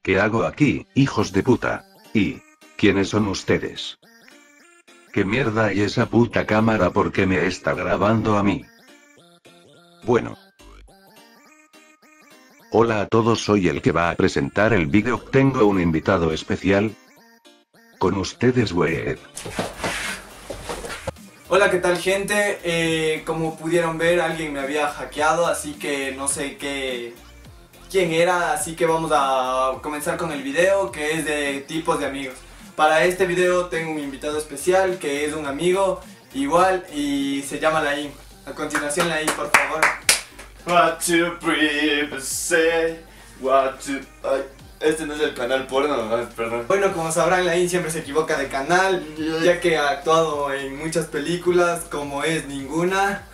¿Qué hago aquí, hijos de puta? ¿Y quiénes son ustedes? ¿Qué mierda hay esa puta cámara porque me está grabando a mí? Bueno. Hola a todos, soy el que va a presentar el vídeo. Tengo un invitado especial. Con ustedes, Wed. Hola, ¿qué tal, gente? Como pudieron ver, alguien me había hackeado, así que no sé quién era, así que vamos a comenzar con el video, que es de tipos de amigos. Para este video tengo un invitado especial, que es un amigo igual, y se llama Laín. A continuación, Laín, por favor. What to breathe, say, what to... Ay, este no es el canal porno, perdón. Bueno, como sabrán, Laín siempre se equivoca de canal, ya que ha actuado en muchas películas, como es Ninguna.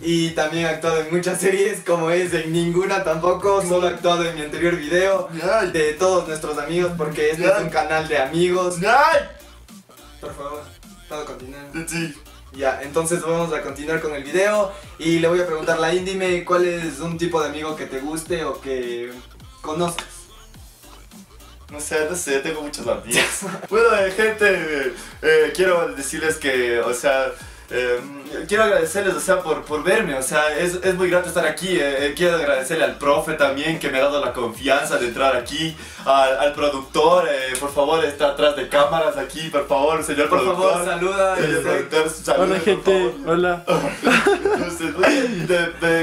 Y también ha actuado en muchas series, como es en Ninguna tampoco. Solo ha actuado en mi anterior video de todos nuestros amigos, porque este es un canal de amigos. Por favor, ¿puedo continuar? Sí. Ya, entonces vamos a continuar con el video. Y le voy a preguntar, Laín, dime cuál es un tipo de amigo que te guste o que conozcas. No sé, tengo muchos amigos. Bueno, gente, quiero decirles que, o sea, quiero agradecerles, o sea, por verme, o sea, es muy grato estar aquí. Quiero agradecerle al profe también, que me ha dado la confianza de entrar aquí, al productor, por favor, está atrás de cámaras aquí, por favor, señor Por productor. favor, saluda. Señor productor, salude, Hola, gente, hola.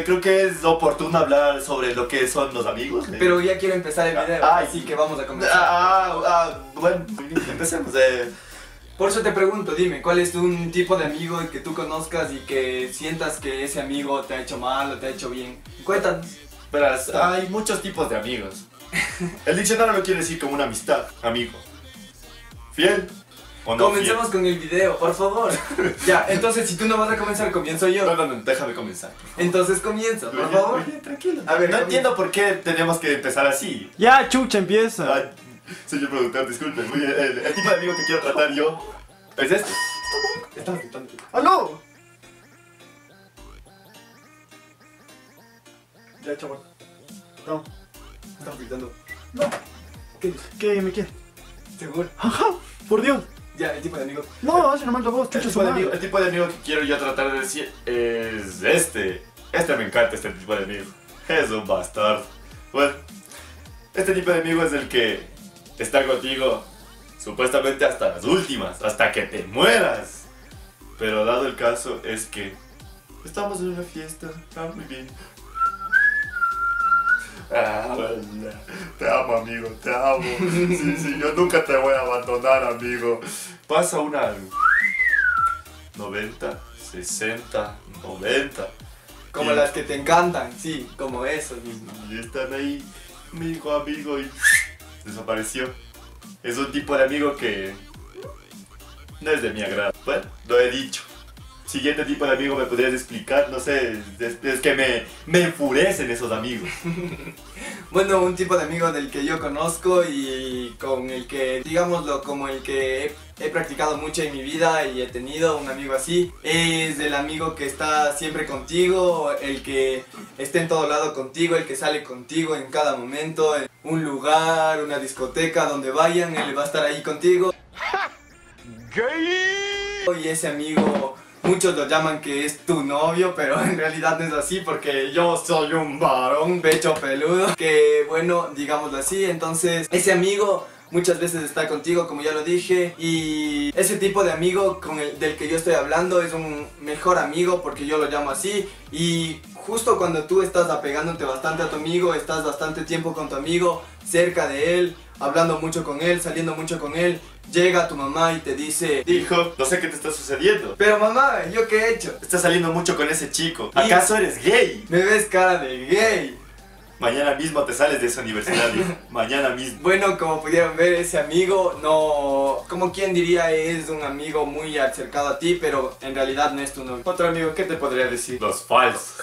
Creo que es oportuno hablar sobre lo que son los amigos. Pero ya quiero empezar el video, así que vamos a comenzar. Bueno, empecemos. Por eso te pregunto, dime, ¿cuál es un tipo de amigo que tú conozcas y que sientas que ese amigo te ha hecho mal o te ha hecho bien? Cuéntanos. Verás, hay muchos tipos de amigos. El diccionario lo quiere decir como una amistad, amigo. ¿Fiel o no Comencemos con el video, por favor. Ya, entonces si tú no vas a comenzar, comienzo yo. No, déjame comenzar. Entonces comienza, por favor. Muy bien, tranquilo. A ver, no comienza. entiendo por qué tenemos que empezar así. Ya, chucha, empieza. Ay, señor productor, disculpe. Muy bien, el tipo de amigo que quiero tratar yo es este. Está gritando. ¡Aló! Ya, chaval. No, Están gritando. no. ¿Qué me quiere? ¿Seguro? Ajá, por Dios. Ya, el tipo de amigo. No, hace nomás la voz, El chucha su tipo, de madre. amigo, el tipo de amigo que quiero yo tratar de decir es este. Este me encanta, este tipo de amigo. Es un bastardo. Bueno, este tipo de amigo es el que está contigo supuestamente hasta las últimas, hasta que te mueras. Pero dado el caso es que estamos en una fiesta, muy bien. Te amo, amigo, te amo. Sí, yo nunca te voy a abandonar, amigo. Pasa una 90, 60, 90. Como Y- las que te encantan, sí, como esos mismos. Y están ahí, amigo, y desapareció. Es un tipo de amigo que no es de mi agrado. Bueno, lo he dicho. Siguiente tipo de amigo, ¿me podrías explicar? No sé, es que me enfurecen esos amigos. Bueno, un tipo de amigo del que yo conozco y con el que, digámoslo, como el que he practicado mucho en mi vida y he tenido un amigo así, es el amigo que está siempre contigo, el que está en todo lado contigo, el que sale contigo en cada momento, en un lugar, una discoteca, donde vayan, él va a estar ahí contigo. Y ese amigo, muchos lo llaman que es tu novio, pero en realidad no es así porque yo soy un varón pecho peludo. Que bueno, digámoslo así, entonces ese amigo muchas veces está contigo, como ya lo dije. Y ese tipo de amigo del que yo estoy hablando es un mejor amigo, porque yo lo llamo así. Y justo cuando tú estás apegándote bastante a tu amigo, estás bastante tiempo con tu amigo, cerca de él, hablando mucho con él, saliendo mucho con él, llega tu mamá y te dice: Hijo, no sé qué te está sucediendo. pero mamá, ¿yo qué he hecho? Estás saliendo mucho con ese chico. Y- ¿Acaso eres gay? Me ves cara de gay. Mañana mismo te sales de esa universidad, hijo. Mañana mismo. Bueno, como pudieron ver, ese amigo no... Como quien diría, es un amigo muy acercado a ti, pero en realidad no es tu novio. Otro amigo, ¿qué te podría decir? Los falsos.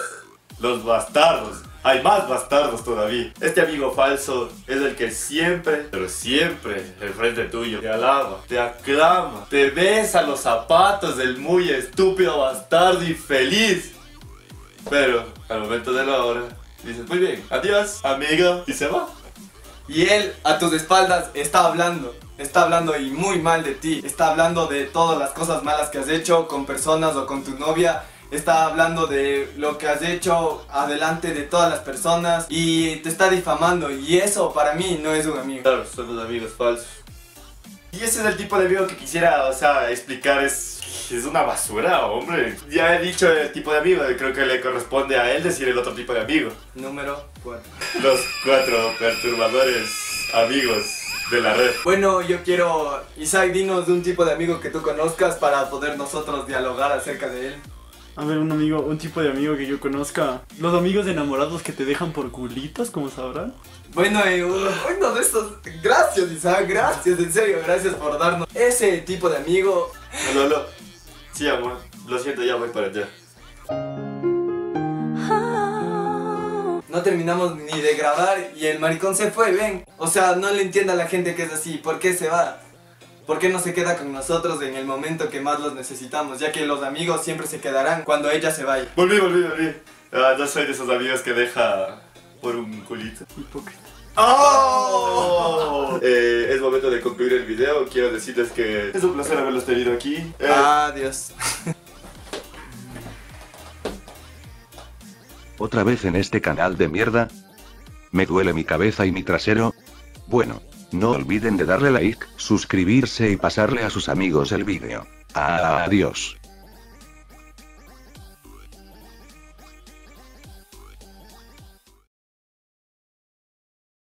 Los bastardos. Hay más bastardos todavía. Este amigo falso es el que siempre, pero siempre, enfrente tuyo, te alaba, te aclama, te besa los zapatos del muy estúpido bastardo infeliz. Pero al momento de la hora, dices: muy bien, adiós, amigo, y se va. Y él a tus espaldas está hablando y muy mal de ti. Está hablando de todas las cosas malas que has hecho con personas o con tu novia. Está hablando de lo que has hecho adelante de todas las personas y te está difamando, y eso para mí no es un amigo. Claro, son los amigos falsos. Y ese es el tipo de amigo que quisiera, o sea, explicar. Es una basura, hombre. Ya he dicho el tipo de amigo, creo que le corresponde a él decir el otro tipo de amigo. Número 4. Los 4 perturbadores amigos de la red. Bueno, yo quiero, Isaac, dinos de un tipo de amigo que tú conozcas para poder nosotros dialogar acerca de él. A ver, un tipo de amigo que yo conozca. Los amigos enamorados que te dejan por culitos, como sabrán. Bueno, uno de estos. Gracias, Isaac, gracias, en serio, gracias por darnos ese tipo de amigo. Lolo. Sí, amor. Lo siento, ya voy para allá. No terminamos ni de grabar y el maricón se fue, ven. O sea, no le entiende a la gente que es así. ¿Por qué se va? ¿Por qué no se queda con nosotros en el momento que más los necesitamos? Ya que los amigos siempre se quedarán cuando ella se vaya. Volví. No soy de esos amigos que deja por un culito. Hipócrita. ¡Oh! Es momento de concluir el video. Quiero decirles que es un placer haberlos tenido aquí. Adiós. ¿Otra vez en este canal de mierda? ¿Me duele mi cabeza y mi trasero? Bueno, no olviden de darle like, suscribirse y pasarle a sus amigos el vídeo. Adiós.